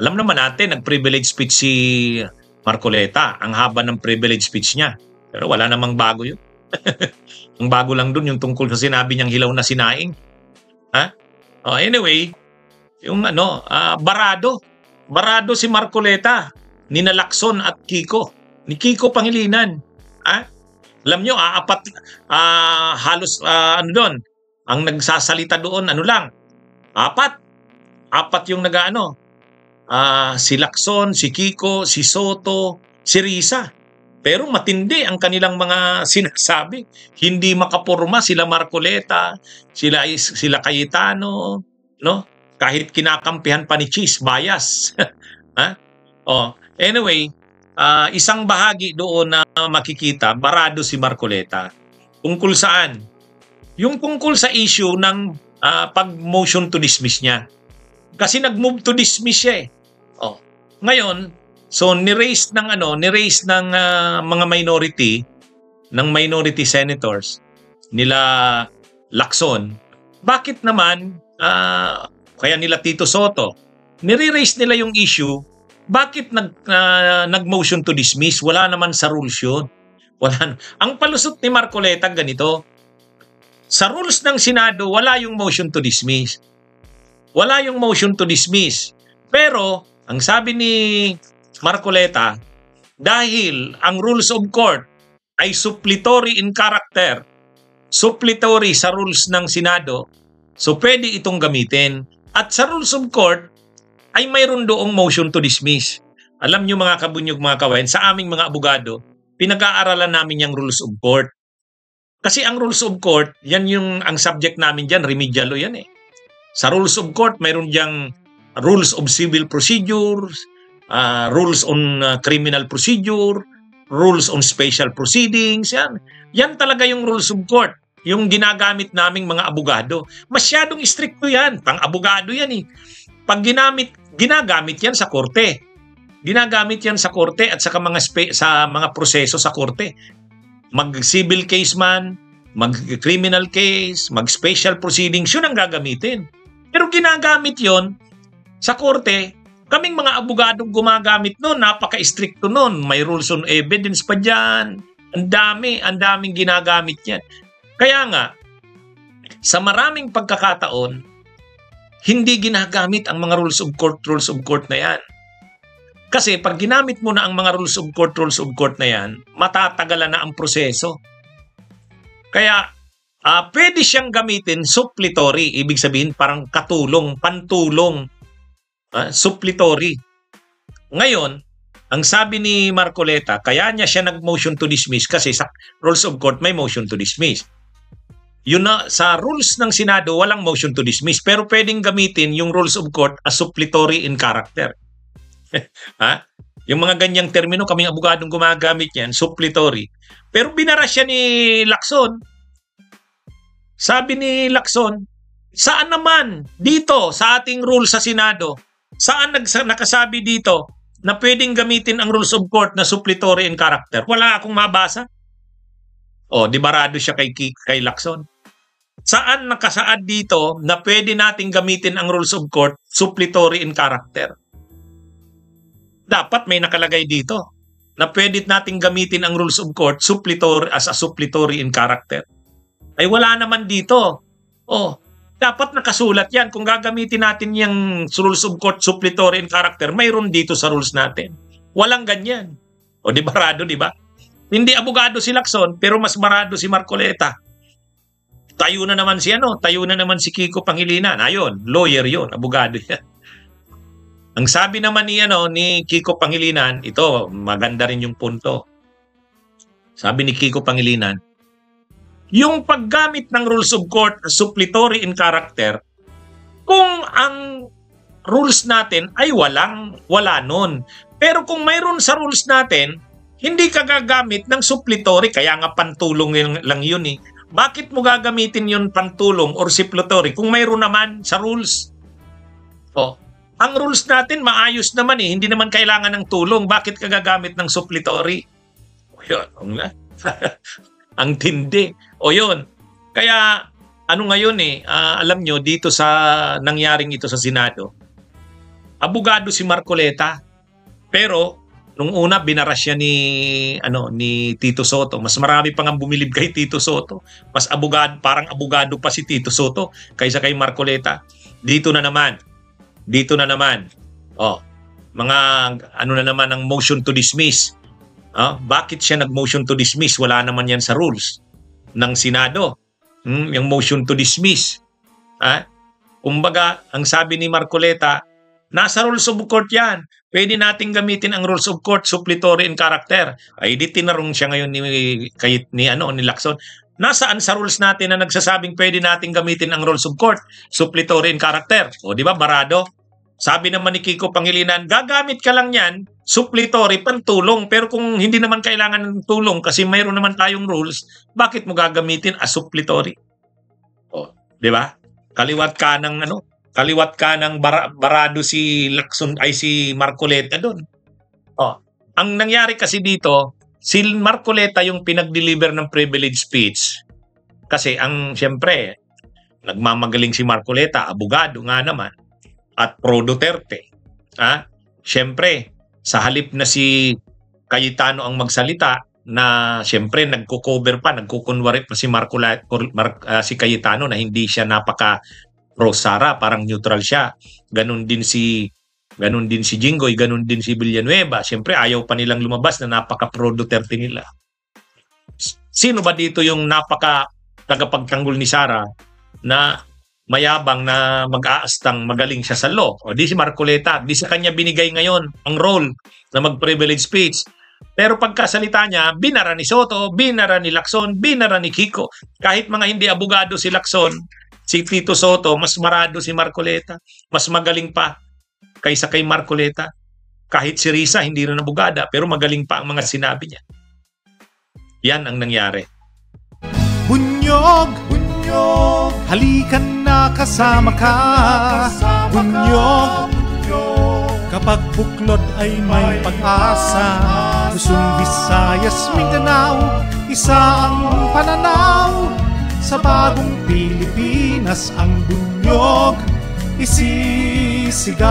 Alam naman natin, nag-privilege speech si Marcoleta. Ang haba ng privilege speech niya. Pero wala namang bago yun. Ang bago lang dun yung tungkol sa sinabi niyang hilaw na sinaing. Ha? Oh, anyway, yung Barado. Barado si Marcoleta. Ni Lacson at Kiko. Ni Kiko Pangilinan. Ha? Alam nyo, halos doon. Ang nagsasalita doon, apat yung si Lacson, si Kiko, si Soto, si Risa. Pero matindi ang kanilang mga sinasabi. Hindi makapurma sila Marcoleta, sila Cayetano, no? Kahit kinakampihan pa ni Cheese, bias. Ha? Oh, anyway, isang bahagi doon na makikita, barado si Marcoleta. Tungkol saan? Yung tungkol sa issue ng pag-motion to dismiss niya. Kasi nag-move to dismiss siya eh. Oh. Ngayon, so ni-raise ng mga minority senators nila Lacson. Bakit naman kaya nila Tito Soto ni-raise nila yung issue? Bakit nag-motion to dismiss? Wala naman sa rules yun. Ang palusot ni Marcoleta ganito. Sa rules ng Senado, wala yung motion to dismiss. Wala yung motion to dismiss. Pero, ang sabi ni Marcoleta, dahil ang rules of court ay suppletory in character, suppletory sa rules ng Senado, so pwede itong gamitin. At sa rules of court, ay mayroon doong motion to dismiss. Alam nyo mga kabunyog, mga kawain, sa aming mga abogado, pinag-aaralan namin yung rules of court. Kasi ang rules of court, yan ang subject namin dyan, remedial law yan eh. Sa rules of court, mayroon diyang rules of civil procedures, rules on criminal procedure, rules on special proceedings, yan. Yan talaga yung rules of court, yung ginagamit naming mga abogado. Masyadong stricto yan, pang-abogado yan eh. Pag ginagamit yan sa korte. Ginagamit yan sa korte at sa mga proseso sa korte. Mag-civil case man, mag-criminal case, mag-special proceedings, yun ang gagamitin. Pero ginagamit yon sa korte, kaming mga abogadong gumagamit nun, napaka-stricto nun. May rules on evidence pa dyan. Ang daming ginagamit yan. Kaya nga, sa maraming pagkakataon, hindi ginagamit ang mga rules of court na yan. Kasi pag ginamit mo na ang mga rules of court na yan, matatagalan na ang proseso. Kaya, pwede siyang gamitin suppletory. Ibig sabihin parang katulong, pantulong. Suppletory. Ngayon, ang sabi ni Marcoleta, kaya niya siya nag-motion to dismiss kasi sa rules of court may motion to dismiss. Yun na, sa rules ng Senado, walang motion to dismiss. Pero pwedeng gamitin yung rules of court as suppletory in character. Yung mga ganyang termino, kaming abogadong gumagamit yan, suppletory. Pero binara siya ni Lacson. Sabi ni Lacson, saan naman dito sa ating rule sa Senado, saan nakasabi dito na pwedeng gamitin ang rules of court na suppletory in character? Wala akong mabasa. Di barado siya kay Lacson. Saan nakasaad dito na pwede nating gamitin ang rules of court suppletory in character? Dapat may nakalagay dito na pwede nating gamitin ang rules of court as a suppletory in character. Ay wala naman dito. Dapat nakasulat yan. Kung gagamitin natin yung rules of court suppletory in character, mayroon dito sa rules natin. Walang ganyan. Di barado, di ba? Hindi abogado si Lacson, pero mas barado si Marcoleta. Tayo na naman si Kiko Pangilinan. Ayun, lawyer yun, abogado yan. Ang sabi naman ni Kiko Pangilinan, ito, maganda rin yung punto. Sabi ni Kiko Pangilinan, yung paggamit ng rules of court suppletory in character, kung ang rules natin ay wala nun. Pero kung mayroon sa rules natin, hindi ka gagamit ng suppletory, kaya nga pantulong lang yun eh. Bakit mo gagamitin yun pantulong or suppletory kung mayroon naman sa rules? Ang rules natin maayos naman eh, hindi naman kailangan ng tulong. Bakit ka gagamit ng suppletory? Yun, ang tindi. Yun. Kaya ngayon alam nyo dito sa nangyaring ito sa Senado, abogado si Marcoleta. Pero nung una binaras siya ni Tito Soto. Mas marami pang ang bumilib kay Tito Soto. Mas abogado, parang abogado pa si Tito Soto kaysa kay Marcoleta. Dito na naman. Oh, mga na naman ang motion to dismiss. Bakit siya nag-motion to dismiss? Wala naman yan sa rules ng Senado. Yung motion to dismiss. Kumbaga, ang sabi ni Marcoleta, nasa rules of court yan. Pwede nating gamitin ang rules of court, suppletory in character. Ay, di tinarong siya ngayon ni Lacson. Nasaan sa rules natin na nagsasabing pwede nating gamitin ang rules of court, suppletory in character? O, di ba, barado? Sabi naman ni Kiko Pangilinan, gagamit ka lang yan, suppletory, pantulong. Pero kung hindi naman kailangan ng tulong kasi mayroon naman tayong rules, bakit mo gagamitin as suppletory? O, di ba? Kaliwat ka ng barado si Lacson ay si Marcoleta doon. Ang nangyari kasi dito, si Marcoleta yung pinag-deliver ng privilege speech. Kasi siyempre, nagmamagaling si Marcoleta, abogado nga naman, at pro Duterte. Siyempre, sa halip na si Cayetano ang magsalita, na siyempre nagko-cover pa, nagkukunwari pa si si Cayetano na hindi siya napaka pro Sara, parang neutral siya. Ganun din si Jinggoy, ganun din si Villanueva. Siyempre ayaw pa nilang lumabas na napaka pro Duterte nila. Sino ba dito yung napaka tagapagtanggol ni Sara na mayabang na mag-aastang magaling siya sa law? O di si Marcoleta, di sa kanya binigay ngayon ang role na mag-privilege speech. Pero pagkasalita niya, binara ni Soto, binara ni Lacson, binara ni Kiko. Kahit mga hindi abogado si Lacson, si Tito Soto, mas marado si Marcoleta. Mas magaling pa kaysa kay Marcoleta. Kahit si Risa, hindi rin abogada, pero magaling pa ang mga sinabi niya. Yan ang nangyari. Bunyog, bunyog, halikan na kasama ka. Bunyog, kapag buklod ay may pag-asa. Luzon, Visayas, Mindanao, isa ang pananaw. Sa bagong Pilipinas ang bunyog isisigaw.